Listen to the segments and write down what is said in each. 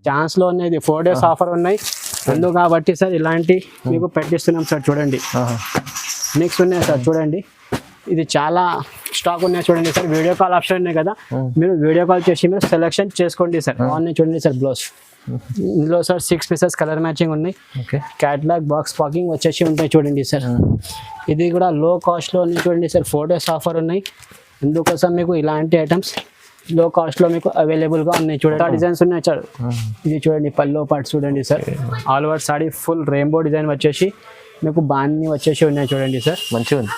Chance లో ఉన్నాయి, 4 days offer ఉన్నాయి ఎందుకు కాబట్టి సార్ ఇలాంటి మీకు పెట్టిస్తున్నాం సార్. చూడండి నెక్స్ట్ ఉన్నాయి సార్, చూడండి ఇది చాలా స్టాక్ ఉన్నాయి చూడండి సార్. వీడియో కాల్ ఆప్షన్ ఉన్నాయి కదా, మీరు వీడియో కాల్ చేసి మీరు సెలెక్షన్ చేసుకోండి సార్. ఆన్లైన్ చూడండి సార్ బ్లౌజ్, ఇందులో సార్ 6 pieces కలర్ మ్యాచింగ్ ఉన్నాయి. క్యాటలాగ్ బాక్స్ పాకింగ్ వచ్చేసి ఉంటాయి చూడండి సార్. ఇది కూడా లో కాస్ట్లో ఉన్నాయి చూడండి సార్. 4 days ఆఫర్ ఉన్నాయి, అందుకోసం మీకు ఇలాంటి ఐటమ్స్ లో కాస్ట్లో మీకు అవైలబుల్గా ఉన్నాయి. చూడండి డిజైన్స్ ఉన్నాయి సార్. ఇది చూడండి పల్లో పార్ట్ చూడండి sir. All over saree full rainbow design వచ్చేసి మీకు బాన్ని వచ్చేసి ఉన్నాయి చూడండి సార్. మంచిగా ఉంది.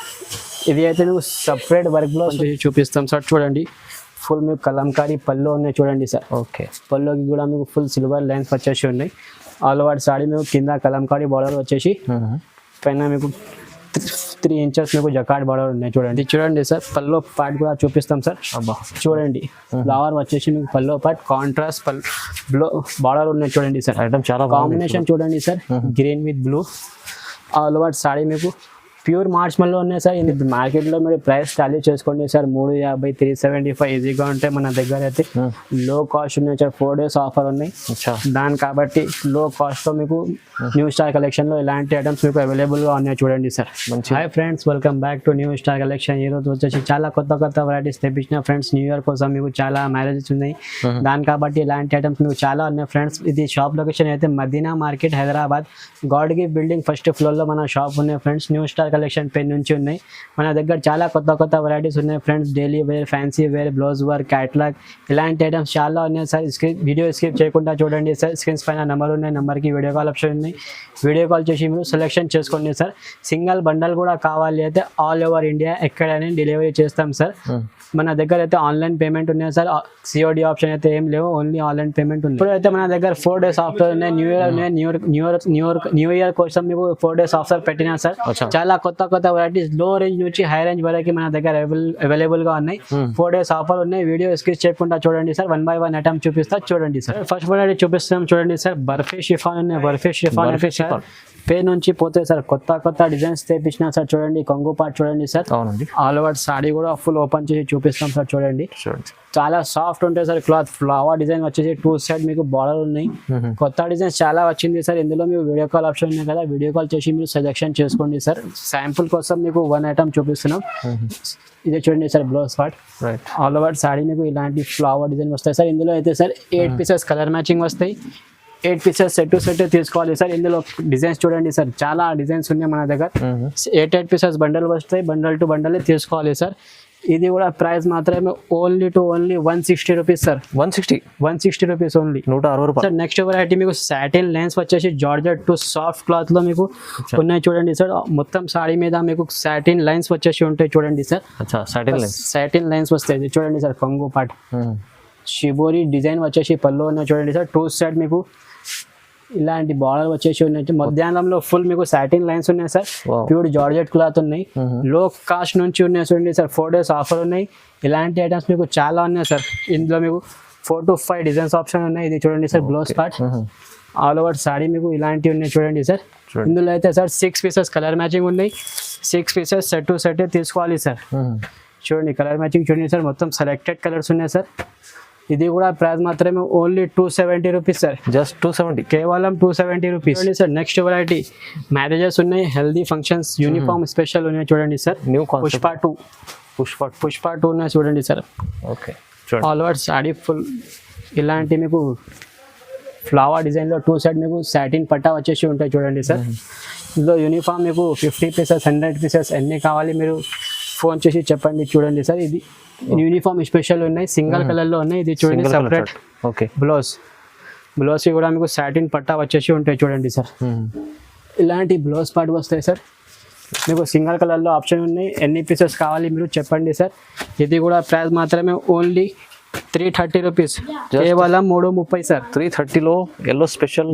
ఇది అయితే మీకు సపరేట్ వర్క్లో చూపిస్తాం సార్. చూడండి ఫుల్ మీకు కలంకారీ పళ్ళు ఉన్నాయి చూడండి సార్. ఓకే, పళ్ళుకి కూడా మీకు ఫుల్ సిల్వర్ లైన్స్ వచ్చేసి ఉన్నాయి. ఆల్ ఓవర్ సాడీ మీకు కింద కలంకారీ బార్డర్ వచ్చేసి పైన మీకు 3 inches మీకు జకాట్ బార్డర్ ఉన్నాయి చూడండి. చూడండి సార్ పల్లో పార్ట్ కూడా చూపిస్తాం సార్. చూడండి ఫ్లవర్ వచ్చేసి మీకు పల్లో పార్ట్ కాంట్రాస్ట్ బార్డర్ ఉన్నాయి చూడండి సార్. ఐటమ్ చాలా కాంబినేషన్ చూడండి sir, green with blue. All over saree మీకు ప్యూర్ మార్చ్మల్లో ఉన్నాయి సార్. ఇది మార్కెట్లో మీరు ప్రైస్ టాలీ చేసుకోండి సార్. 350, 375 ఈజీగా ఉంటాయి. మన దగ్గర అయితే లో కాస్ట్ ఉన్నాయి సార్. 4 days ఆఫర్ ఉన్నాయి దాని కాబట్టి లో కాస్ట్లో మీకు న్యూ స్టార్ కలెక్షన్లో ఇలాంటి ఐటమ్స్ మీకు అవైలబుల్గా ఉన్నాయి చూడండి sir. Hi friends, welcome back to new star collection. ఈరోజు వచ్చేసి చాలా కొత్త వెరైటీస్ తెప్పించిన ఫ్రెండ్స్. న్యూ ఇయర్ కోసం మీకు చాలా మ్యారేజెస్ ఉన్నాయి దాని కాబట్టి ఇలాంటి ఐటమ్స్ మీకు చాలా ఉన్నాయి ఫ్రెండ్స్. ఇది షాప్ లొకేషన్ అయితే Madina market Hyderabad God gift building first ఫ్లోర్లో మన షాప్ ఉన్నాయి friends. New star collection page నుంచి ఉన్నాయి. మన దగ్గర చాలా కొత్త వెరైటీస్ ఉన్నాయి friends. Daily wear, fancy wear, blouse work, catalogue ఇలాంటి ఐటమ్స్ చాలా ఉన్నాయి సార్. వీడియో స్కిప్ చేయకుండా చూడండి సార్. స్క్రీన్స్ పైన నెంబర్ ఉన్నాయి, నెంబర్కి వీడియో కాల్ ఆప్షన్ ఉన్నాయి. వీడియో కాల్ చేసి మీరు సెలెక్షన్ చేసుకోండి సార్. సింగిల్ బండల్ కూడా కావాలి అయితే ఆల్ ఓవర్ ఇండియా ఎక్కడైనా డెలివరీ చేస్తాం సార్. మన దగ్గర అయితే ఆన్లైన్ పేమెంట్ ఉన్నాయి సార్. సిఓడి ఆప్షన్ అయితే ఏం లేవు, ఓన్లీ ఆన్లైన్ పేమెంట్ ఉంది. ఇప్పుడు అయితే మన దగ్గర 4 days ఆఫర్ ఉన్నాయి. న్యూ ఇయర్ ఉన్నాయి. న్యూ ఇయర్ కోసం మీకు 4 days ఆఫర్ పెట్టినా సార్. చాలా కొత్త వెరైటీస్ లో రేంజ్ నుంచి హై రేంజ్ వరకు మన దగ్గర అవైలబుల్ గా ఉన్నాయి. 4 days ఆఫర్ ఉన్నాయి. వీడియో స్కిప్ చేయకుండా చూడండి సార్. 1 by 1 ఐటమ్ చూపిస్తా చూడండి సార్. ఫస్ట్ వెరైటీ చూపిస్తాం చూడండి సార్. బర్ఫీ షిఫాన్ ఉన్నాయి. బర్ఫీ షిఫాన్ పేజ్ నుంచి పోతే సార్ కొత్త డిజైన్స్ తెప్పించిన సార్. చూడండి కొంగు పార్ట్ చూడండి సార్. ఆల్ ఓవర్ సాడీ కూడా ఫుల్ ఓపెన్ చేసి చూపిస్తాం సార్. చూడండి చాలా సాఫ్ట్ ఉంటాయి సార్. క్లాత్ ఫ్లవర్ డిజైన్ వచ్చేసి 2 side మీకు బార్డర్ ఉన్నాయి. కొత్త డిజైన్స్ చాలా వచ్చింది సార్. ఇందులో మీకు వీడియో కాల్ ఆప్షన్ ఉన్నాయి కదా, వీడియో కాల్ చేసి మీరు సెలెక్షన్ చేసుకోండి సార్. శాంపుల్ కోసం మీకు 1 item చూపిస్తున్నాం. ఇదే చూడండి sir blouse part. All over saree మీకు ఇలాంటి ఫ్లవర్ డిజైన్ వస్తాయి సార్. ఇందులో అయితే సార్ 8 pieces కలర్ మ్యాచింగ్ వస్తాయి. 8 pieces సెట్ టు సెట్ తీసుకోవాలి సార్. ఇందులో డిజైన్స్ చూడండి సార్, చాలా డిజైన్స్ ఉన్నాయి మన దగ్గర. 8 pieces బండల్ వస్తాయి, బండల్ టు బండల్ తీసుకోవాలి సార్. ఇది కూడా ప్రైస్ మాత్రమే only 160 rupees sir. 160 rupees only, 160 రూపాయలు సార్. నెక్స్ట్ వెరైటీ మీకు సాటిన్ లైన్స్ వచ్చేసి జార్జెట్ టు సాఫ్ట్ క్లాత్ లో మీకు ఉన్నాయి చూడండి సార్. మొత్తం సాడీ మీద మీకు సాటిన్ లైన్స్ వచ్చేసి ఉంటాయి చూడండి సార్. సాటిన్ లైన్స్ వస్తాయి చూడండి సార్. కొంగు పార్ట్ షిబోరి డిజైన్ వచ్చేసి పళ్ళు ఉన్నాయి చూడండి సార్. 2 side మీకు ఇలాంటి బార్డర్ వచ్చేసి ఉన్నాయి. మధ్యాహ్నంలో ఫుల్ మీకు సాటిన్ లైన్స్ ఉన్నాయి సార్. ప్యూర్ జార్జెట్ క్లాత్ ఉన్నాయి. లో కాస్ట్ నుంచి ఉన్నాయి చూడండి సార్. 4 days ఆఫర్ ఉన్నాయి. ఇలాంటి ఐటమ్స్ మీకు చాలా ఉన్నాయి సార్. ఇందులో మీకు 4 to 5 డిజైన్స్ ఆప్షన్ ఉన్నాయి. ఇది చూడండి sir blouse part. All over saree మీకు ఇలాంటివి ఉన్నాయి చూడండి సార్. ఇందులో అయితే సార్ 6 pieces కలర్ మ్యాచింగ్ ఉన్నాయి. 6 pieces సెట్ టు సెట్ తీసుకోవాలి సార్. చూడండి కలర్ మ్యాచింగ్ చూడండి సార్. మొత్తం సెలెక్టెడ్ కలర్స్ ఉన్నాయి సార్. ఇది కూడా ప్రైస్ మాత్రమే ఓన్లీ 270 రూపీస్ సార్. జస్ట్ 270, కేవలం 270 rupees sir. Next variety marriages ఉన్నాయి, హెల్దీ ఫంక్షన్స్ యూనిఫామ్ స్పెషల్ ఉన్నాయి చూడండి సార్. న్యూ పుష్ప 2 ఉన్నాయి చూడండి sir. Okay, all over saree full ఇలాంటి మీకు ఫ్లవర్ డిజైన్లో 2 side మీకు సాటిన్ పట్టా వచ్చేసి ఉంటాయి చూడండి సార్. ఇందులో యూనిఫామ్ మీకు 50 pieces 100 pieces ఎన్ని కావాలి మీరు ఫోన్ చేసి చెప్పండి చూడండి సార్. ఇది యూనిఫామ్ స్పెషల్ ఉన్నాయి, సింగిల్ కలర్ లో ఉన్నాయి. ఇది చూడండి సెపరేట్. ఓకే, బ్లౌజ్ కూడా మీకు సాటిన్ పట్టా వచ్చేసి ఉంటాయి చూడండి సార్. ఇలాంటి బ్లౌజ్ పార్ట్ వస్తాయి సార్. మీకు సింగిల్ కలర్ లో ఆప్షన్ ఉన్నాయి. ఎన్ని పీసెస్ కావాలి మీరు చెప్పండి సార్. ఇది కూడా ప్రైస్ మాత్రమే ఓన్లీ 330 రూపీస్, కేవలం 330 సార్. 330లో yellow special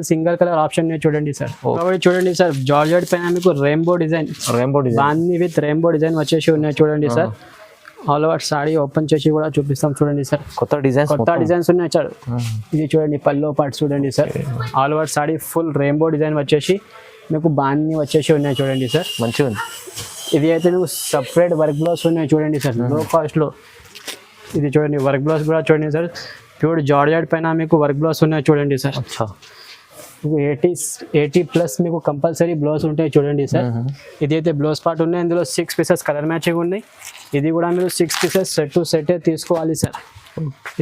single colour option చూడండి సార్. కాబట్టి చూడండి సార్ జార్జెట్ పైన మీకు రెయిన్బో డిజైన్ బాంది విత్ రెయిన్బో డిజైన్ వచ్చేసి ఉన్నాయి చూడండి sir. All over sari open చేసి కూడా చూపిస్తాం చూడండి సార్. కొత్త డిజైన్స్ ఉన్నాయి సార్. ఇది చూడండి పల్లో పార్ట్ చూడండి sir. All over saree full rainbow design వచ్చేసి మీకు బాంది వచ్చేసి ఉన్నాయి చూడండి సార్. మంచిగా ఉంది. ఇది అయితే మీకు సపరేట్ వర్క్ బ్లౌజ్ ఉన్నాయి చూడండి సార్. లో కాస్ట్లో ఇది చూడండి వర్క్ బ్లౌజ్ కూడా చూడండి సార్. ప్యూర్ జార్జెట్ పైన మీకు వర్క్ బ్లౌజ్ ఉన్నాయి చూడండి సార్. మీకు 80+ మీకు కంపల్సరీ బ్లౌజ్ ఉంటాయి చూడండి సార్. ఇది అయితే బ్లౌజ్ పార్ట్ ఉన్నాయి, ఇందులో 6 పీసెస్ కలర్ మ్యాచింగ్ ఉన్నాయి. ఇది కూడా మీరు 6 పీసెస్ సెట్ టు సెట్ తీసుకోవాలి సార్.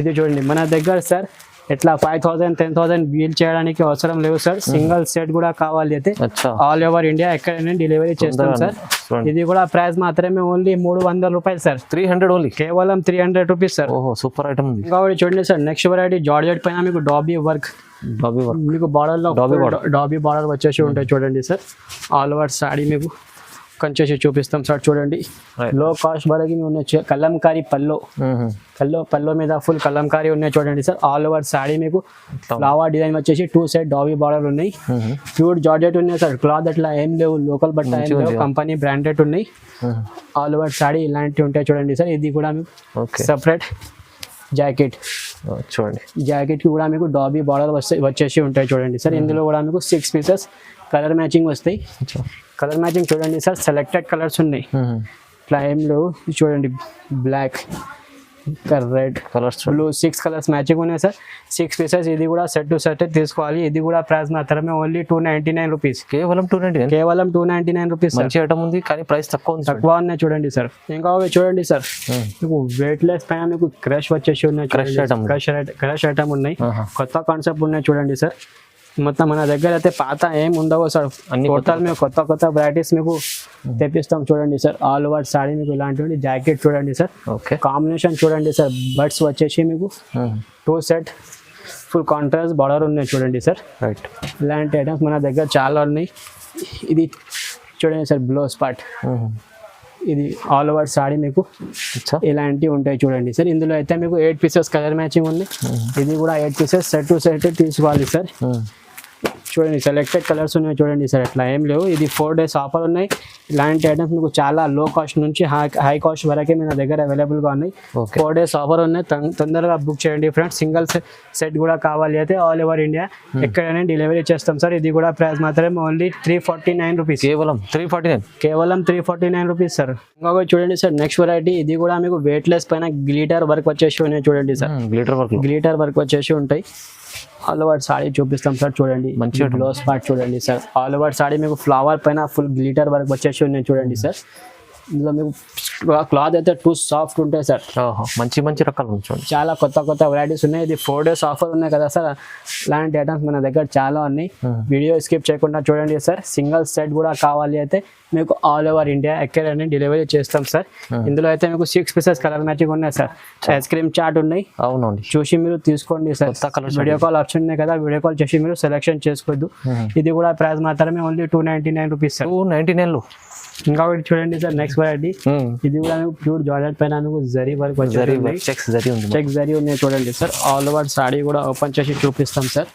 ఇది చూడండి మన దగ్గర సార్ ఎట్లా 5,000 10,000 బిల్ చేయడానికి అవసరం లేదు సార్. సింగిల్ సెట్ కూడా కావాలి అయితే ఆల్ ఓవర్ ఇండియా ఎక్కడైనా డెలివరీ చేస్తాం సార్. ఇది కూడా ప్రైస్ మాత్రమే ఓన్లీ 300 రూపాయలు సార్. 300 ఓన్లీ, కేవలం 300 రూపీస్ సార్. సూపర్ ఐటమ్ ఉంది. ఇంకా చూడండి సార్ నెక్స్ట్ వెరైటీ జార్జెట్ పైన మీకు డాబీ వర్క్ మీకు బార్డర్ లో డాబీ బార్డర్ వచ్చేసి ఉంటాయి చూడండి సార్. ఆల్ ఓవర్ సాడీ మీకు కొంచెం చూపిస్తాం సార్. చూడండి లో కాస్ట్ వరకు ఉన్నాయి. కలంకారీ పల్లో మీద ఫుల్ కలంకారీ ఉన్నాయి చూడండి సార్. ఆల్ ఓవర్ సాడీ మీకు ఫ్లవర్ డిజైన్ వచ్చేసి 2 సెట్ డాబీ బార్డర్ ఉన్నాయి. ప్యూర్ జార్జెట్ ఉన్నాయి సార్. క్లాత్ అట్లా ఏం లేవు, లోకల్ బట్ట ఏం లేవు, కంపెనీ బ్రాండెడ్ ఉన్నాయి. ఆల్ ఓవర్ సాడీ ఇలాంటివి ఉంటాయి చూడండి సార్. ఇది కూడా మీకు సపరేట్ జాకెట్ చూడండి. జాకెట్ కి కూడా మీకు డాబీ బార్డర్ వచ్చేసి ఉంటాయి చూడండి సార్. ఇందులో కూడా మీకు 6 పీసెస్ కలర్ మ్యాచింగ్ వస్తాయి. కలర్ మ్యాచింగ్ చూడండి సార్, సెలెక్టెడ్ కలర్స్ ఉన్నాయి. ఇట్లా ఏం లేవు చూడండి. Black, red colours, blue 6 colours matching ఉన్నాయి సార్. 6 పీసెస్ ఇది కూడా సెట్ టు సెట్ తీసుకోవాలి. ఇది కూడా ప్రైస్ మాత్రమే ఓన్లీ 299 రూపీస్. కేవలం 299 రూపీస్. మంచి ఐటమ్ ఉంది కానీ ప్రైస్ తక్కువ ఉన్నాయి చూడండి సార్. ఇంకా చూడండి సార్ మీకు వెయిట్ లెస్ పైన మీకు క్రష్ వచ్చేసి ఉన్నాయి. క్రష్ ఐటమ్ ఉన్నాయి, కొత్త కాన్సెప్ట్ ఉన్నాయి చూడండి సార్. మొత్తం మన దగ్గర అయితే పాత ఏం ఉండవు సార్. టోటల్ మేము కొత్త వెరైటీస్ మీకు తెప్పిస్తాం చూడండి సార్. ఆల్ ఓవర్ సాడీ మీకు ఇలాంటి జాకెట్ చూడండి సార్. కాంబినేషన్ చూడండి సార్. బడ్స్ వచ్చేసి మీకు 2 సెట్ ఫుల్ కాంట్రాస్ట్ బార్డర్ ఉన్నాయి చూడండి సార్. ఇలాంటి ఐటమ్స్ మన దగ్గర చాలా ఉన్నాయి. ఇది చూడండి సార్ బ్లౌజ్ పార్ట్. ఇది ఆల్ ఓవర్ సాడీ మీకు ఇలాంటివి ఉంటాయి చూడండి సార్. ఇందులో అయితే మీకు 8 పీసెస్ కలర్ మ్యాచింగ్ ఉంది. ఇది కూడా 8 పీసెస్ సెట్ టు సెట్ తీసుకోవాలి సార్. చూడండి సెలెక్టెడ్ కలర్స్ ఉన్నాయి చూడండి సార్. అట్లా ఏం లేవు. ఇది 4 days ఆఫర్ ఉన్నాయి. ఇలాంటి ఐటమ్స్ మీకు చాలా లో కాస్ట్ నుంచి హై కాస్ట్ వరకే మన దగ్గర అవైలబుల్గా ఉన్నాయి. 4 days ఆఫర్ ఉన్నాయి. తొందరగా బుక్ చేయండి ఫ్రెండ్స్. సింగిల్ సెట్ కూడా కావాలి అయితే ఆల్ ఓవర్ ఇండియా ఎక్కడైనా డెలివరీ చేస్తాం సార్. ఇది కూడా ప్రైస్ మాత్రమే ఓన్లీ 349 రూపీస్. కేవలం 349 రూపీస్ సార్. ఇంకా చూడండి సార్ నెక్స్ట్ వెరైటీ. ఇది కూడా మీకు వెయిట్ లెస్ పైన గ్లిటర్ వర్క్ వచ్చేసి ఉన్నాయి చూడండి సార్. గ్లిటర్ వర్క్ వచ్చేసి ఉంటాయి. ఆల్ ఓవర్ సాడీ చూపిస్తాం సార్. చూడండి మంచి బ్లౌజ్ పార్ట్ చూడండి సార్. ఆల్ ఓవర్ సాడీ మీకు ఫ్లవర్ పైన ఫుల్ గ్లిటర్ వర్క్ వచ్చేసి ఉన్నాయి చూడండి సార్. ఇందులో మీకు క్లాత్ అయితే 2 సాఫ్ట్ ఉంటాయి సార్. మంచి రకాలు ఉంచండి. చాలా కొత్త వెరైటీస్ ఉన్నాయి. ఇది 4 days ఆఫర్ ఉన్నాయి కదా సార్. ఇలాంటి ఐటమ్స్ మన దగ్గర చాలా ఉన్నాయి. వీడియో స్కిప్ చేయకుండా చూడండి సార్. సింగిల్ సెట్ కూడా కావాలి అయితే మీకు ఆల్ ఓవర్ ఇండియా ఎక్కడైనా డెలివరీ చేస్తాం సార్. ఇందులో అయితే మీకు 6 పీసెస్ కలర్ మ్యాచింగ్ ఉన్నాయి సార్. ఐస్ క్రీమ్ చాట్ ఉన్నాయి. అవునండి, చూసి మీరు తీసుకోండి సార్. వీడియో కాల్ ఆప్షన్ ఉన్నాయి కదా, వీడియో కాల్ చేసి మీరు సెలెక్షన్ చేసుకోవద్దు. ఇది కూడా ప్రైస్ మాత్రమే ఓన్లీ 299 రూపీస్ సార్. 299లో. ఇంకా చూడండి సార్ నెక్స్ట్ వెరైటీ. ఇది కూడా మీకు ప్యూర్ జార్జెట్ పైన మీకు జరీ వర్క్ చెక్స్ జరీ ఉన్నాయి చూడండి సార్. ఆల్ ఓవర్ సాడీ కూడా ఓపెన్ చేసి చూపిస్తాం సార్.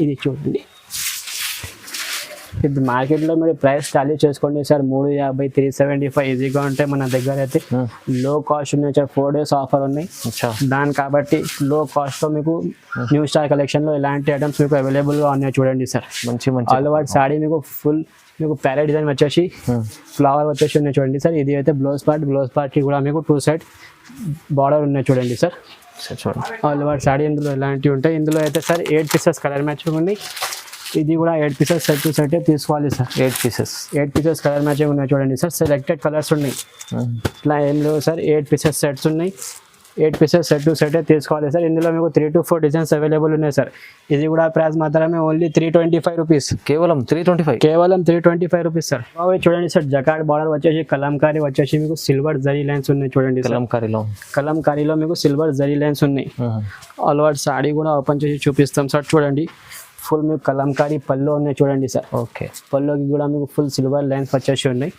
ఇది చూడండి. ఇది మార్కెట్లో మీరు ప్రైస్ టాలీ చేసుకోండి సార్. 350 375 ఈజీగా ఉంటాయి. మన దగ్గర అయితే లో కాస్ట్ ఉన్నాయి సార్. 4 days ఆఫర్ ఉన్నాయి దాని కాబట్టి లో కాస్ట్లో మీకు న్యూ స్టార్ కలెక్షన్లో ఇలాంటి ఐటమ్స్ మీకు అవైలబుల్గా ఉన్నాయి చూడండి సార్. మంచి ఆల్ ఓవర్ సాడీ మీకు ఫుల్ మీకు ప్యారెట్ డిజైన్ వచ్చేసి ఫ్లవర్ వచ్చేసి ఉన్నాయి చూడండి సార్. ఇది అయితే బ్లౌజ్ పార్ట్కి కూడా మీకు 2 సెట్ బార్డర్ ఉన్నాయి చూడండి సార్. ఆల్ ఓవర్ సాడీ ఇందులో ఇలాంటివి ఉంటాయి. ఇందులో అయితే సార్ 8 పీసెస్ కలర్ మ్యాచింగ్ ఉన్నాయి. ఇది కూడా 8 పీసెస్ సెట్ టు సెట్ తీసుకోవాలి సార్. 8 పీసెస్ కలర్ మ్యాచింగ్ ఉన్నాయి చూడండి సార్. సెలెక్టెడ్ కలర్స్ ఉన్నాయి. ఇట్లా ఏం లేవు సార్. 8 పీసెస్ సెట్స్ ఉన్నాయి. 8 పీసెస్ సెట్ టు సెట్ తీసుకోవాలి సార్. ఇందులో మీకు 3 to 4 డిజైన్స్ అవైలబుల్ ఉన్నాయి సార్. ఇది కూడా ప్రైస్ మాత్రమే ఓన్లీ 325 రూపీస్. కేవలం 325 రూపీస్ సార్. చూడండి సార్ జకార్డ్ బార్డర్ వచ్చేసి కలంకారీ వచ్చేసి మీకు సిల్వర్ జరీ లైన్స్ ఉన్నాయి చూడండి. కలంకారీలో మీకు సిల్వర్ జరీ లైన్స్ ఉన్నాయి. ఆల్ ఓవర్ సాడీ కూడా ఓపెన్ చేసి చూపిస్తాం సార్. చూడండి ఫుల్ మీకు కలంకారీ పళ్ళు ఉన్నాయి చూడండి సార్. పళ్ళుకి కూడా మీకు ఫుల్ సిల్వర్ లైన్స్ వచ్చేసి ఉన్నాయి.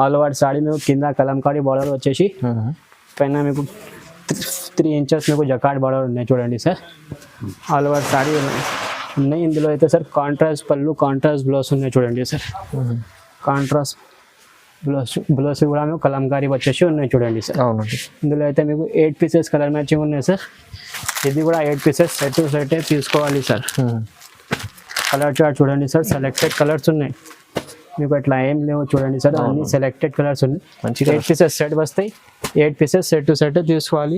ఆల్ ఓవర్ సాడీ మీకు కింద కలంకారీ బార్డర్ వచ్చేసి పైన మీకు 3 inches మీకు జకార్డ్ బార్డర్ ఉన్నాయి చూడండి సార్. ఆల్ ఓవర్ సాడీ ఉన్నాయి. ఇందులో అయితే సార్ కాంట్రాస్ట్ పళ్ళు కాంట్రాస్ట్ బ్లౌజ్ ఉన్నాయి చూడండి సార్. కాంట్రాస్ట్ బ్లౌజ్ కూడా మీకు కలంకారీ వచ్చేసి ఉన్నాయి చూడండి సార్. ఇందులో అయితే మీకు 8 పీసెస్ కలర్ మ్యాచింగ్ ఉన్నాయి సార్. ఇది కూడా 8 పీసెస్ సెట్ టు సెట్ తీసుకోవాలి సార్. కలర్ చార్ట్ చూడండి సార్. సెలెక్టెడ్ కలర్స్ ఉన్నాయి. మీకు అట్లా ఏం లేవు చూడండి సార్, అన్ని సెలెక్టెడ్ కలర్స్ ఉన్నాయి. మంచిగా 8 పీసెస్ సెట్ వస్తాయి, 8 పీసెస్ సెట్ టు సెట్ తీసుకోవాలి.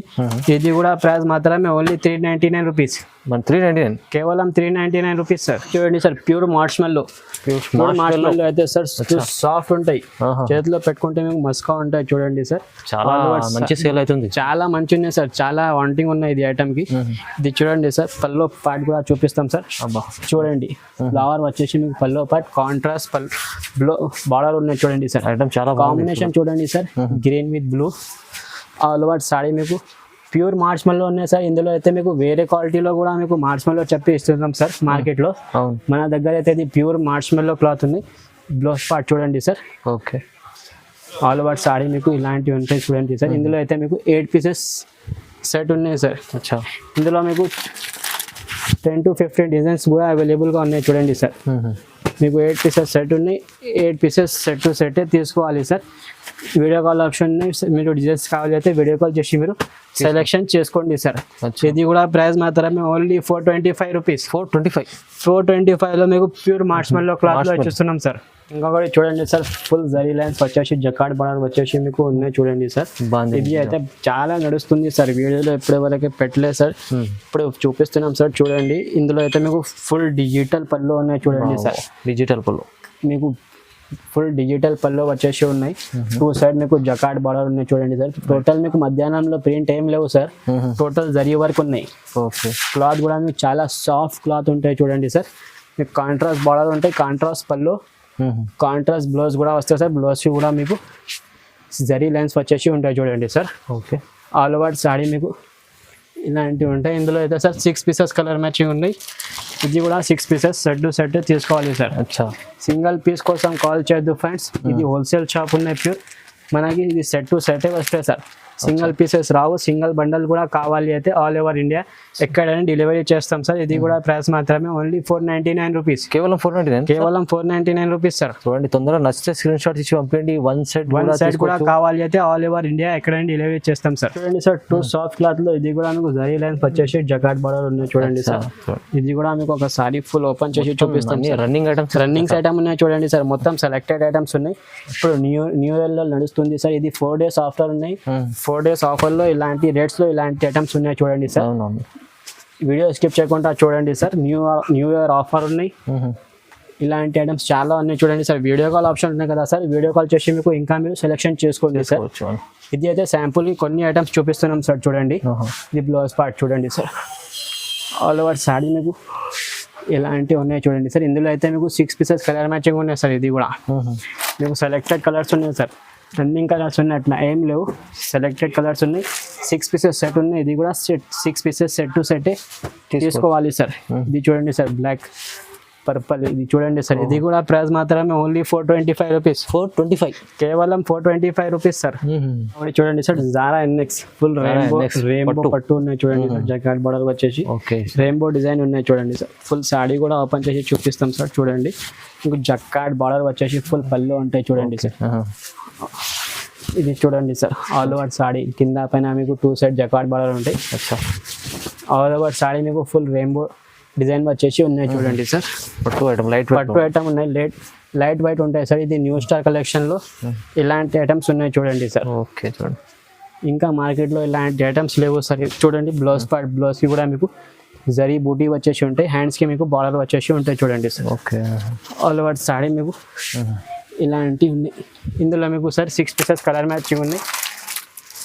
ఇది కూడా ప్రైస్ మాత్రమే ఓన్లీ 399 రూపీస్. మన 399 కేవలం 399 రూపీస్ సార్. చూడండి సార్, ప్యూర్ మార్ష్మెల్లో అయితే సార్ సాఫ్ట్ ఉంటాయి, చేతిలో పెట్టుకుంటే మీకు మస్కా ఉంటాయి చూడండి సార్. చాలా మంచి సేల్ అవుతుంది, చాలా మంచి ఉన్నాయి సార్, చాలా వాంటింగ్ ఉన్నాయి ఇది ఐటమ్ కి. ఇది చూడండి సార్, పల్లో పార్ట్ కూడా చూపిస్తాం సార్. చూడండి ఫ్లవర్ వచ్చేసి మీకు పల్లో పార్ట్ కాంట్రాస్ట్ బార్డర్ ఉన్నాయి చూడండి సార్. ఐటమ్ చాలా కాంబినేషన్ చూడండి sir, green with blue all over saree మీకు ప్యూర్ మార్ష్మెల్లో ఉన్నాయి సార్. ఇందులో అయితే మీకు వేరే క్వాలిటీలో కూడా మీకు మార్ష్మెల్లో చెప్పి ఇస్తున్నాం సార్ మార్కెట్లో. మన దగ్గర అయితే ఇది ప్యూర్ మార్ష్మెల్లో క్లాత్ ఉంది. బ్లౌజ్ పార్ట్ చూడండి sir. Okay, all over saree మీకు ఇలాంటివి ఉంటాయి చూడండి సార్. ఇందులో అయితే మీకు 8 పీసెస్ సెట్ ఉన్నాయి సార్. అచ్చా, ఇందులో మీకు 10 to 15 డిజైన్స్ కూడా అవైలబుల్గా ఉన్నాయి చూడండి సార్. మీకు 8 పీసెస్ సెట్ ఉన్నాయి, 8 పీసెస్ సెట్ టు సెట్ తీసుకోవాలి సార్. వీడియో కాల్ ఆప్షన్ ఉన్నాయి, మీరు డిజైన్స్ కావాలి అయితే వీడియో కాల్ చేసి మీరు సెలెక్షన్ చేసుకోండి సార్. ఇది కూడా ప్రైస్ మాత్రమే ఓన్లీ 425 రూపీస్. 425లో మీకు ప్యూర్ మార్ష్మెల్లో క్లాత్లో ఇచ్చిస్తున్నాం సార్. ఇంకొకటి చూడండి సార్, ఫుల్ జరీ లైన్స్ వచ్చేసి జకార్డ్ బార్డర్ వచ్చేసి మీకు ఉన్నాయి చూడండి సార్. ఇది అయితే చాలా నడుస్తుంది సార్, వీడియోలో ఇప్పటి వరకు పెట్టలేదు సార్, ఇప్పుడు చూపిస్తున్నాం సార్. చూడండి ఇందులో అయితే మీకు ఫుల్ డిజిటల్ పళ్ళు ఉన్నాయి చూడండి సార్. డిజిటల్ పళ్ళు మీకు ఫుల్ డిజిటల్ పళ్ళు వచ్చేసి ఉన్నాయి. 2 సైడ్ మీకు జకార్డ్ బార్డర్ ఉన్నాయి చూడండి సార్. టోటల్ మీకు మధ్యాహ్నంలో ప్రింట్ ఏం లేవు సార్, టోటల్ జరీ వర్క్ ఉన్నాయి. ఓకే, క్లాత్ కూడా మీకు చాలా సాఫ్ట్ క్లాత్ ఉంటాయి చూడండి సార్. మీకు కాంట్రాస్ట్ బార్డర్ ఉంటాయి, కాంట్రాస్ట్ పళ్ళు, కాంట్రాస్ట్ బ్లౌజ్ కూడా వస్తాయి సార్. బ్లౌజ్ కూడా మీకు జరీ లైన్స్ వచ్చేసి ఉంటాయి చూడండి sir. Okay, all over saree మీకు ఇలాంటివి ఉంటాయి. ఇందులో అయితే సార్ 6 పీసెస్ కలర్ మ్యాచింగ్ ఉన్నాయి. ఇది కూడా 6 పీసెస్ సెట్ టు సెట్ తీసుకోవాలి సార్. అచ్చా, సింగిల్ పీస్ కోసం కాల్ చేయొద్దు ఫ్రెండ్స్, ఇది హోల్సేల్ షాప్ ఉన్నాయి ప్యూర్. మనకి ఇది సెట్ టు సెటే వస్తాయి సార్, సింగిల్ పీసెస్ రావు. సింగిల్ బండల్ కూడా కావాలి అయితే ఆల్ ఓవర్ ఇండియా ఎక్కడైనా డెలివరీ చేస్తాం సార్. ఇది కూడా ప్రైస్ మాత్రమే ఓన్లీ 499 రూపీస్. కేవలం 499 రూపీస్ సార్. చూడండి, తొందరగా నచ్చితే స్క్రీన్ షాట్ ఇచ్చి పంపించండి. వన్ సెట్ కూడా కావాలి అయితే ఆల్ ఓవర్ ఇండియా ఎక్కడైనా డెలివరీ చేస్తాం సార్. చూడండి సార్, 2 సాఫ్ట్ క్లాత్ లో ఇది కూడా మీకు జరీ లైన్స్ వచ్చేసి జకార్డ్ బార్డర్ ఉన్నాయి చూడండి సార్. ఇది కూడా మీకు ఒక సారీ ఫుల్ ఓపెన్ చేసి చూపిస్తాం. రన్నింగ్ ఐటమ్ ఉన్నాయి చూడండి సార్, మొత్తం సెలెక్టెడ్ ఐటమ్స్ ఉన్నాయి. ఇప్పుడు న్యూ ఇయర్ లో నడుస్తుంది సార్. ఇది 4 days ఆఫర్ ఉన్నాయి. 4 days ఆఫర్లో ఇలాంటి రేట్స్లో ఇలాంటి ఐటమ్స్ ఉన్నాయి చూడండి సార్. వీడియో స్కిప్ చేయకుండా చూడండి సార్. న్యూ ఇయర్ ఆఫర్ ఉన్నాయి, ఇలాంటి ఐటమ్స్ చాలా ఉన్నాయి చూడండి సార్. వీడియో కాల్ ఆప్షన్ ఉన్నాయి కదా సార్, వీడియో కాల్ చేసి మీకు ఇంకా మీరు సెలెక్షన్ చేసుకోండి సార్. ఇది అయితే శాంపుల్కి కొన్ని ఐటమ్స్ చూపిస్తున్నాం సార్. చూడండి, ఇది బ్లౌజ్ పార్ట్ చూడండి సార్. ఆల్ ఓవర్ సాడీ మీకు ఇలాంటివి ఉన్నాయి చూడండి సార్. ఇందులో అయితే మీకు 6 పీసెస్ కలర్ మ్యాచింగ్ ఉన్నాయి సార్. ఇది కూడా మీకు సెలెక్టెడ్ కలర్స్ ఉన్నాయి సార్, రన్నింగ్ కలర్స్ ఉన్నాయి అట్లా ఏం లేవు, సెలెక్టెడ్ కలర్స్ ఉన్నాయి. 6 పీసెస్ సెట్ ఉన్నాయి. ఇది కూడా 6 పీసెస్ సెట్ టు సెట్ తీసుకోవాలి సార్. ఇది చూడండి సార్, బ్లాక్ పర్పల్ ఇది చూడండి సార్. ఇది కూడా ప్రైస్ మాత్రమే ఓన్లీ 425 రూపీస్. 425, కేవలం 425 రూపీస్ సార్. చూడండి sir, Zara NX full rainbow పట్టు ఉన్నాయి చూడండి సార్. జకార్డ్ బార్డర్ వచ్చేసి రెయిన్బో డిజైన్ ఉన్నాయి చూడండి సార్. ఫుల్ సాడీ కూడా ఓపెన్ చేసి చూపిస్తాం సార్. చూడండి, మీకు జకార్డ్ బార్డర్ వచ్చేసి ఫుల్ పళ్ళు ఉంటాయి చూడండి సార్. ఇది చూడండి సార్, ఆల్ ఓవర్ సాడీ కింద పైన మీకు 2 సైడ్ జకార్డ్ బార్డర్ ఉంటాయి. ఆల్ ఓవర్ సాడీ మీకు ఫుల్ రెయిన్బో డిజైన్ వచ్చేసి ఉన్నాయి చూడండి సార్. పట్టు ఐటమ్ ఉన్నాయి, లైట్ వైట్ ఉంటాయి సార్. ఇది న్యూ స్టార్ కలెక్షన్లో ఇలాంటి ఐటమ్స్ ఉన్నాయి చూడండి సార్. ఓకే, చూడండి, ఇంకా మార్కెట్లో ఇలాంటి ఐటమ్స్ లేవు సార్. చూడండి, బ్లౌజ్కి కూడా మీకు జరీ బూటీ వచ్చేసి ఉంటాయి. హ్యాండ్స్కి మీకు బార్డర్ వచ్చేసి ఉంటాయి చూడండి sir. Okay, all over saree మీకు ఇలాంటివి ఉన్నాయి. ఇందులో మీకు సార్ 6 పీసెస్ కలర్ మ్యాచింగ్ ఉన్నాయి.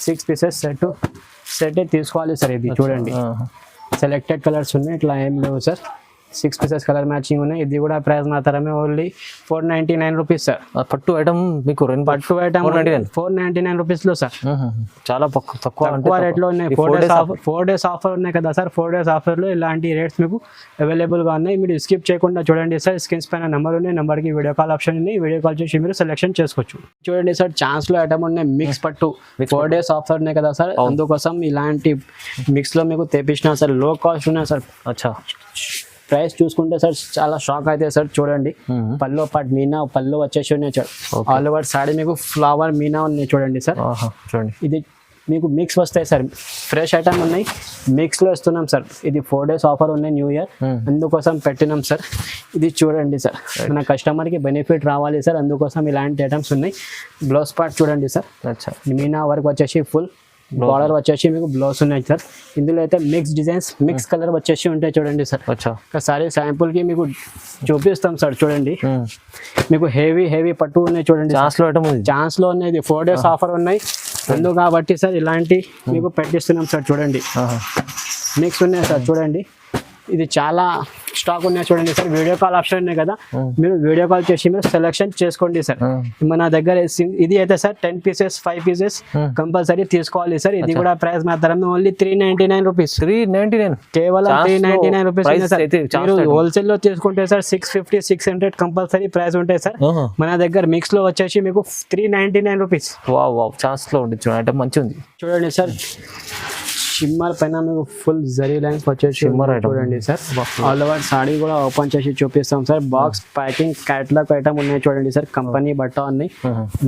6 పీసెస్ సెట్ తీసుకోవాలి సార్. ఇది చూడండి, సెలెక్టెడ్ కలర్స్ ఉన్నాయి, ఇట్లా ఏం లేవు సార్. 6 పీసెస్ కలర్ మ్యాచింగ్ ఉన్నాయి. ఇది కూడా ప్రైస్ మాత్రమే ఓన్లీ 499 రూపీస్ సార్. పట్టు ఐటమ్ మీకు పట్టు ఐటమ్ 499 రూపీస్లో సార్. చాలా తక్కువ రేట్లో ఉన్నాయి. 4 days ఆఫర్ ఉన్నాయి కదా సార్. 4 days ఆఫర్లో ఇలాంటి రేట్స్ మీకు అవైలబుల్గా ఉన్నాయి. మీరు స్కిప్ చేయకుండా చూడండి సార్. స్క్రీన్స్ పైన నెంబర్ ఉన్నాయి, నెంబర్కి వీడియో కాల్ ఆప్షన్ ఉంది. వీడియో కాల్ చేసి మీరు సెలెక్షన్ చేసుకోవచ్చు. చూడండి సార్, ఛాన్స్లో ఐటమ్ ఉన్నాయి. మిక్స్ పట్టు 4 days ఆఫర్ ఉన్నాయి కదా సార్, అందుకోసం ఇలాంటి మిక్స్లో మీకు తెప్పించిన సార్. లో కాస్ట్ ఉన్నాయి సార్. అచ్చా, ప్రైస్ చూసుకుంటే సార్ చాలా షాక్ అయితే సార్. చూడండి, పల్లో పాటు మీనా పళ్ళు వచ్చేసి ఉన్నాయి సార్. ఆల్ ఓవర్ సాడీ మీకు ఫ్లవర్ మీనా ఉన్నాయి చూడండి సార్. చూడండి, ఇది మీకు మిక్స్ వస్తాయి సార్, ఫ్రెష్ ఐటమ్ ఉన్నాయి, మిక్స్లో ఇస్తున్నాం సార్. ఇది 4 days ఆఫర్ ఉన్నాయి న్యూ ఇయర్, అందుకోసం పెట్టినాం సార్. ఇది చూడండి సార్, మన కస్టమర్కి బెనిఫిట్ రావాలి సార్, అందుకోసం ఇలాంటి ఐటమ్స్ ఉన్నాయి. బ్లౌజ్ పార్ట్ చూడండి సార్, మీనా వర్క్ వచ్చేసి ఫుల్, బార్డర్ వచ్చేసి మీకు బ్లౌజ్ ఉన్నాయి సార్. ఇందులో అయితే మిక్స్ డిజైన్స్, మిక్స్ కలర్ వచ్చేసి ఉంటాయి చూడండి సార్. ఒకసారి శాంపుల్కి మీకు చూపిస్తాం సార్. చూడండి మీకు హెవీ పట్టు ఉన్నాయి చూడండి, ఛాన్స్లో ఉన్నాయి. ఇది 4 days ఆఫర్ ఉన్నాయి అందుకు కాబట్టి సార్ ఇలాంటి మీకు పెట్టిస్తున్నాం సార్. చూడండి మిక్స్ ఉన్నాయి సార్. చూడండి ఇది చాలా స్టాక్ ఉన్నాయి చూడండి సార్. వీడియో కాల్ ఆప్షన్ ఉన్నాయి కదా, మీరు వీడియో కాల్ చేసి మీరు సెలెక్షన్ చేసుకోండి సార్. మన దగ్గర ఇది అయితే సార్ 10 pieces 5 pieces కంపల్సరీ తీసుకోవాలి సార్. ఇది కూడా ప్రైస్ మాత్రం ఓన్లీ 399 రూపీస్, 399 కేవలం 399 రూపీస్. మీరు హోల్సేల్ లో తీసుకుంటే సార్ 650 600 కంపల్సరీ ప్రైస్ ఉంటాయి సార్. మన దగ్గర మిక్స్ లో వచ్చేసి మీకు 399 రూపీస్. ఛాన్స్ లో ఉంది చూడండి, మంచిగా ఉంది చూడండి సార్. షిమ్మర్ పైన మీకు ఫుల్ జరీ లైన్స్ వచ్చేసి చూడండి సార్. ఆల్ ఓవర్ సాడీ కూడా ఓపెన్ చేసి చూపిస్తాం sir. Box packing catalogue item ఉన్నాయి చూడండి సార్. కంపెనీ బట్ట ఉన్నాయి,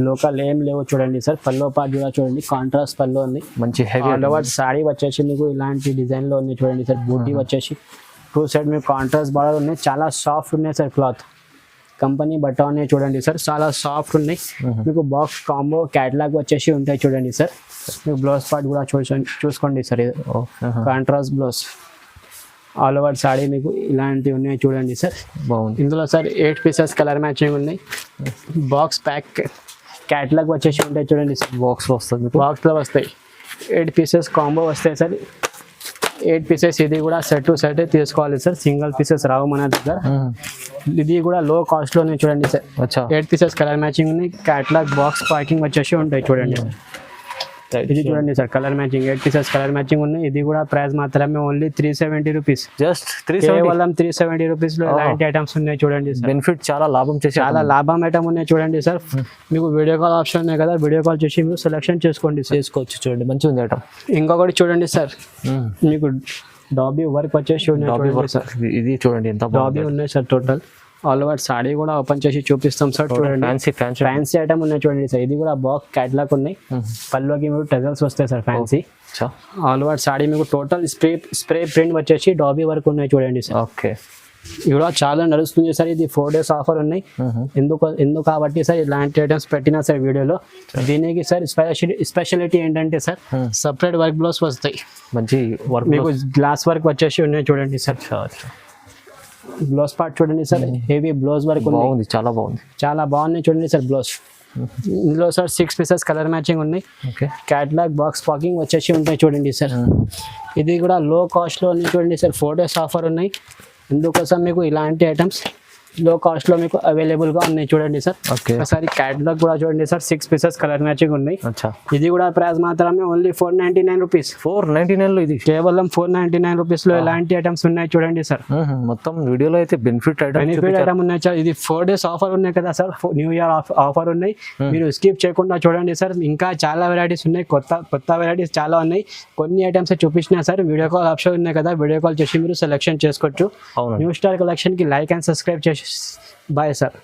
లోకల్ ఏం లేవు చూడండి సార్. పల్లో పార్ట్ కూడా చూడండి, కాంట్రాస్ట్ పల్లో ఉంది, మంచి హెవీ. ఆల్ ఓవర్ సాడీ వచ్చేసి మీకు ఇలాంటి డిజైన్ లో ఉన్నాయి చూడండి సార్. బూటీ వచ్చేసి 2 side మీకు కాంట్రాస్ట్ బార్డర్ ఉన్నాయి, చాలా సాఫ్ట్ ఉన్నాయి సార్. క్లాత్ కంపెనీ బట్ట ఉన్నాయి చూడండి సార్, చాలా సాఫ్ట్ ఉన్నాయి. మీకు బాక్స్ కాంబో క్యాటలాగ్ వచ్చేసి ఉంటాయి చూడండి సార్. మీకు బ్లౌజ్ పార్ట్ కూడా చూసుకోండి సార్. ఇది contrast blouse. All over saree మీకు ఇలాంటివి ఉన్నాయి చూడండి సార్. బాగుంది. ఇందులో సార్ 8 pieces కలర్ మ్యాచింగ్ ఉన్నాయి. బాక్స్ ప్యాక్ క్యాటలాగ్ వచ్చేసి ఉంటాయి చూడండి సార్. బాక్స్లో వస్తుంది, బాక్స్లో వస్తాయి. 8 pieces కాంబో వస్తాయి సార్. 8 pieces ఇది కూడా సెట్ టు సెట్ తీసుకోవాలి సార్, సింగిల్ పీసెస్ రావు మన దగ్గర. ఇది కూడా లో కాస్ట్ లోనే చూడండి సార్. 8 pieces కలర్ మ్యాచింగ్ ఉన్నాయి. క్యాటలాగ్ బాక్స్ ప్యాకింగ్ వచ్చేసి ఉంటాయి చూడండి. ఇది చూడండి sir, colour matching 8 pieces colour matching ఉన్నాయి. ఇది కూడా ప్రైస్ మాత్రమే ఓన్లీ 370 రూపీస్, జస్ట్ కేవలం 370 రూపీస్ లో ఇలాంటి ఐటమ్స్ ఉన్నాయి చూడండి సార్. బెనిఫిట్ చాలా లాభం చేసి, చాలా లాభం ఐటమ్ ఉన్నాయి చూడండి సార్. మీకు వీడియో కాల్ ఆప్షన్ ఉన్నాయి కదా, వీడియో కాల్ చేసి మీరు సెలెక్షన్ చేసుకోవచ్చు చూడండి, మంచిగా ఉంది ఐటమ్. ఇంకొకటి చూడండి సార్, మీకు డాబీ వర్క్ వచ్చేసి ఉన్నాయి సార్. ఇది చూడండి ఎంత డాబీ ఉన్నాయి sir. Total all over saree కూడా ఓపెన్ చేసి చూపిస్తాం సార్. చూడండి ఫ్యాన్సీ ఐటమ్ ఉన్నాయి చూడండి సార్. ఇది కూడా బాక్స్ క్యాటలాగ్ ఉన్నాయి. పల్లోకి మీకు టజల్స్ వస్తాయి sir fancy. All over saree మీకు టోటల్ స్ప్రే ప్రింట్ వచ్చేసి డాబీ వర్క్ ఉన్నాయి చూడండి సార్. ఓకే, ఇవి కూడా చాలా నడుస్తుంది సార్. ఇది 4 days ఆఫర్ ఉన్నాయి. ఎందుకు కాబట్టి సార్ ఇలాంటి ఐటమ్స్ పెట్టినా సార్ వీడియోలో. దీనికి సార్ స్పెషాలిటీ ఏంటంటే సార్, సపరేట్ వర్క్ బ్లౌజ్ వస్తాయి, మంచి వర్క్. మీకు గ్లాస్ వర్క్ వచ్చేసి ఉన్నాయి చూడండి సార్. బ్లౌజ్ పార్ట్ చూడండి సార్, హెవీ బ్లౌజ్ వర్క్ బాగుంది, చాలా బాగుంది, చాలా బాగున్నాయి చూడండి సార్ బ్లౌజ్. ఇందులో సార్ 6 pieces కలర్ మ్యాచింగ్ ఉన్నాయి. క్యాటలాగ్ బాక్స్ ప్యాకింగ్ వచ్చేసి ఉంటాయి చూడండి సార్. ఇది కూడా లో కాస్ట్లో ఉన్నాయి చూడండి సార్. 4 days ఆఫర్ ఉన్నాయి, అందుకోసం మీకు ఇలాంటి ఐటమ్స్ లో కాస్ట్ లో మీకు అవైలబుల్ గా ఉన్నాయి చూడండి సార్. ఒకసారి క్యాటలాగ్ కూడా చూడండి సార్. 6 pieces కలర్ మ్యాచింగ్ ఉన్నాయి. ఇది కూడా ప్రైస్ మాత్రమే ఓన్లీ 499 రూపీస్. 499 లో ఇది కేవలం 499 రూపీస్ లో ఇలాంటి ఐటమ్స్ ఉన్నాయి చూడంండి సార్. మొత్తం వీడియోలో అయితే బెనిఫిట్ ఐటమ్ ఉన్నాయి సార్. ఇది 4 days ఆఫర్ ఉన్నాయి కదా సార్, న్యూ ఇయర్ ఆఫర్ ఉన్నాయి. మీరు స్కిప్ చేయకుండా చూడండి సార్. ఇంకా చాలా వెరైటీస్ ఉన్నాయి, కొత్త వెరైటీస్ చాలా ఉన్నాయి. కొన్ని ఐటమ్స్ చూపించినా సార్. వీడియో కాల్ ఆప్షన్ ఉన్నాయి కదా, వీడియో కాల్ చేసి మీరు సెలెక్షన్ చేసుకోవచ్చు. న్యూ స్టార్ కలెక్షన్ కి లైక్ అండ్ సబ్స్క్రైబ్ చేసి బాయ్ సార్.